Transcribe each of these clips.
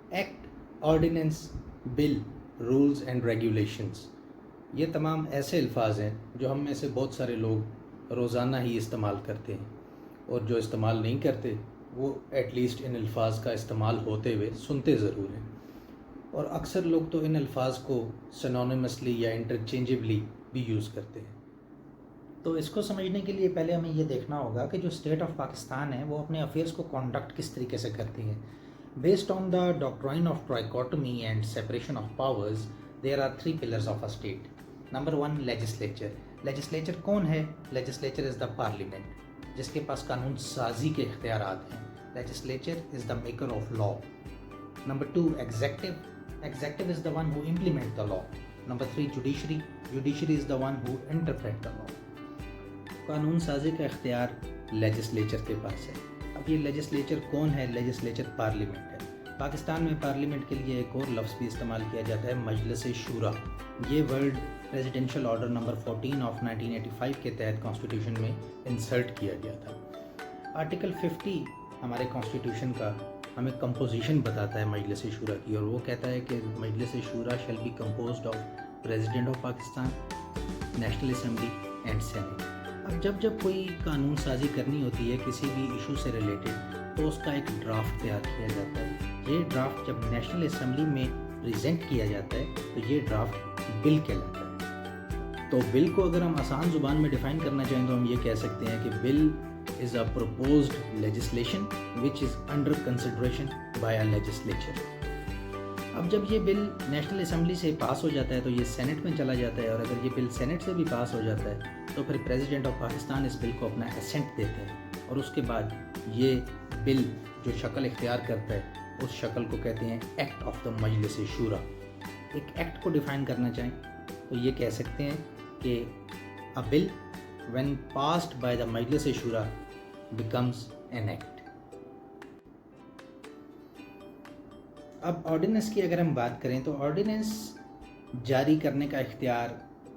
Act, ordinance, bill, rules and regulations, یہ تمام ایسے الفاظ ہیں جو ہم میں سے بہت سارے لوگ روزانہ ہی استعمال کرتے ہیں، اور جو استعمال نہیں کرتے وہ ایٹ لیسٹ ان الفاظ کا استعمال ہوتے ہوئے سنتے ضرور ہیں، اور اکثر لوگ تو ان الفاظ کو سنونیمسلی یا انٹرچینجبلی بھی یوز کرتے ہیں۔ تو اس کو سمجھنے کے لیے پہلے ہمیں یہ دیکھنا ہوگا کہ جو اسٹیٹ آف پاکستان ہے وہ اپنے افیئرس کو کنڈکٹ کس طریقے سے کرتی ہے۔ Based on the doctrine of trichotomy and separation of powers, there are 3 pillars of a state. Number 1، legislature. Legislature کون ہے؟ لیجسلیچر از دا پارلیمنٹ، جس کے پاس قانون سازی کے اختیارات ہیں۔ Legislature is the maker of law. Number 2، executive. Executive is the one who implement the law. Number 3، judiciary. Judiciary is the one who interpret the law. قانون سازی کا اختیار لیجسلیچر کے پاس ہے۔ اب یہ لیجسلیچر کون ہے؟ لیجسلیچر پارلیمنٹ ہے۔ پاکستان میں پارلیمنٹ کے لیے ایک اور لفظ بھی استعمال کیا جاتا ہے، مجلس شورا۔ یہ word presidential order number 14 of 1985 کے تحت کانسٹیٹیوشن میں انسرٹ کیا گیا تھا۔ آرٹیکل 50 ہمارے کانسٹیٹیوشن کا ہمیں کمپوزیشن بتاتا ہے مجلس شورا کی، اور وہ کہتا ہے کہ Majlis Shura shall be composed of President of Pakistan, National Assembly and Senate. اب جب کوئی قانون سازی کرنی ہوتی ہے کسی بھی ایشو سے ریلیٹڈ، تو اس کا ایک ڈرافٹ تیار کیا جاتا ہے۔ یہ ڈرافٹ جب نیشنل اسمبلی میں پریزنٹ کیا جاتا ہے تو یہ ڈرافٹ بل کہلاتا ہے۔ تو بل کو اگر ہم آسان زبان میں ڈیفائن کرنا چاہیں تو ہم یہ کہہ سکتے ہیں کہ bill is a proposed legislation which is under consideration by a legislature. اب جب یہ بل نیشنل اسمبلی سے پاس ہو جاتا ہے تو یہ سینٹ میں چلا جاتا ہے، اور اگر یہ بل سینٹ سے بھی پاس ہو جاتا ہے تو پھر پریزیڈنٹ آف پاکستان اس بل کو اپنا اسینٹ دیتے ہیں، اور اس کے بعد یہ بل جو شکل اختیار کرتا ہے اس شکل کو کہتے ہیں ایکٹ آف دا مجلس شورا۔ ایک ایکٹ کو ڈیفائن کرنا چاہیں تو یہ کہہ سکتے ہیں کہ a bill when passed by the مجلس شورا becomes an act۔ اب آرڈیننس کی اگر ہم بات کریں تو آرڈیننس جاری کرنے کا اختیار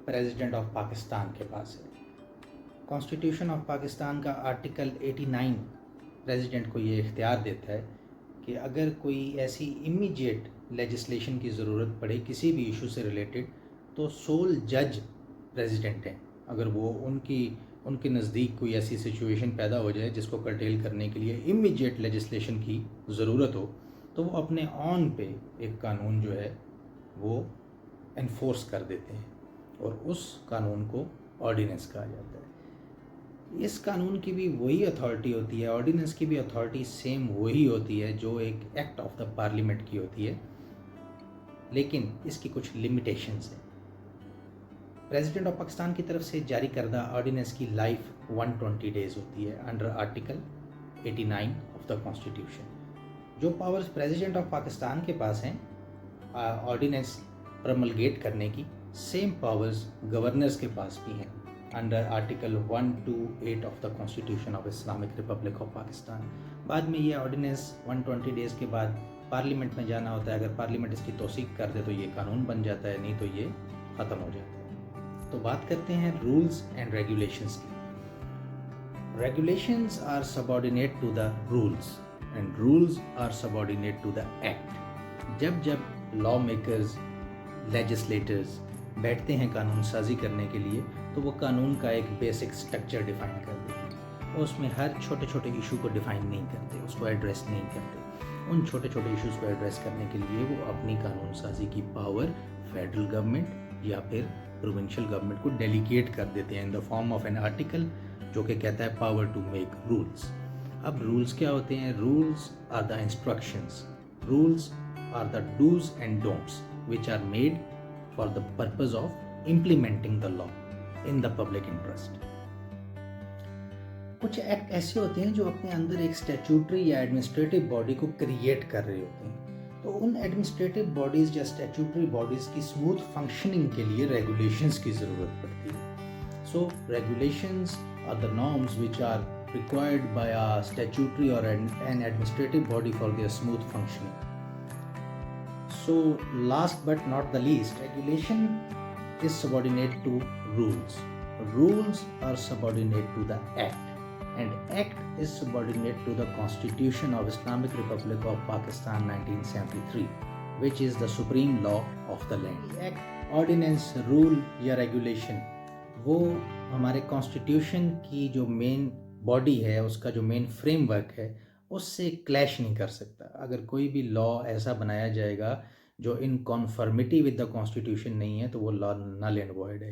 پریزیڈنٹ آف پاکستان کے پاس ہے۔ کانسٹیٹیوشن آف پاکستان کا آرٹیکل 89 پریزیڈنٹ کو یہ اختیار دیتا ہے کہ اگر کوئی ایسی امیجیٹ لیجسلیشن کی ضرورت پڑے کسی بھی ایشو سے ریلیٹڈ، تو سول جج پریزیڈنٹ ہیں۔ اگر وہ ان کے نزدیک کوئی ایسی سچویشن پیدا ہو جائے جس کو کرٹیل کرنے کے لیے امیجیٹ لیجسلیشن کی ضرورت ہو، تو وہ اپنے آن پہ ایک قانون جو ہے وہ انفورس کر دیتے ہیں، اور اس قانون کو آرڈیننس کہا جاتا ہے۔ اس قانون کی بھی وہی اتھارٹی ہوتی ہے، آرڈیننس کی بھی اتھارٹی سیم وہی ہوتی ہے جو ایک ایکٹ آف دا پارلیمنٹ کی ہوتی ہے، لیکن اس کی کچھ لمیٹیشنز ہیں۔ پریزیڈنٹ آف پاکستان کی طرف سے جاری کردہ آرڈیننس کی لائف 120 ڈیز ہوتی ہے under article 89 of the constitution. جو پاورز پریزیڈنٹ آف پاکستان کے پاس ہیں آرڈیننس پرملگیٹ کرنے کی، سیم پاورز گورنرز کے پاس بھی ہیں under article 128 of the constitution of Islamic republic of Pakistan. بعد میں یہ آرڈیننس 120 ڈیز کے بعد پارلیمنٹ میں جانا ہوتا ہے، اگر پارلیمنٹ اس کی توثیق کر دے تو یہ قانون بن جاتا ہے، نہیں تو یہ ختم ہو جاتا ہے۔ تو بات کرتے ہیں رولز اینڈ ریگولیشنز کی۔ Regulations are subordinate to the rules and rules are subordinate to the act. جب لا میکرز، لیجسلیٹرز بیٹھتے ہیں قانون سازی کرنے کے لیے تو وہ قانون کا ایک بیسک سٹرکچر ڈیفائن کر دیتے ہیں، اور اس میں ہر چھوٹے چھوٹے ایشو کو ڈیفائن نہیں کرتے، اس کو ایڈریس نہیں کرتے۔ ان چھوٹے چھوٹے ایشوز کو ایڈریس کرنے کے لیے وہ اپنی قانون سازی کی پاور فیڈرل گورنمنٹ یا پھر پروونشل گورنمنٹ کو ڈیلیگیٹ کر دیتے ہیں in the form of an article جو کہ کہتا ہے پاور ٹو میک رولز۔ اب رولز کیا ہوتے ہیں؟ Rules are the instructions, rules are the dos and don'ts which are made for the purpose of implementing the law in the public interest۔ کچھ act ایسے ہوتے ہیں جو اپنے اندر ایک اسٹیچوٹری یا ایڈمنسٹریٹو باڈی کو کریٹ کر رہے ہوتے ہیں، تو ان ایڈمنسٹریٹو باڈیز یا اسٹیچوٹری باڈیز کی اسموتھ فنکشننگ کے لیے ریگولیشنز کی ضرورت پڑتی ہے۔ So regulations are the norms which are required by a statutory or an administrative body for their smooth functioning۔ So last but not the least, regulation is subordinate to rules. Rules are subordinate to the act. and act is subordinate to the Constitution of Islamic Republic of Pakistan 1973, which is the supreme law of the land. Act, ordinance, rule یا regulation وہ ہمارے constitution کی جو main body ہے، اس کا جو مین frame work ہے، اس سے کلیش نہیں کر سکتا. اگر کوئی بھی لا ایسا بنایا جائے گا جو ان کنفرمیٹی ود دا کانسٹیٹیوشن نہیں ہے تو وہ لا نل اینڈ وائڈ ہے.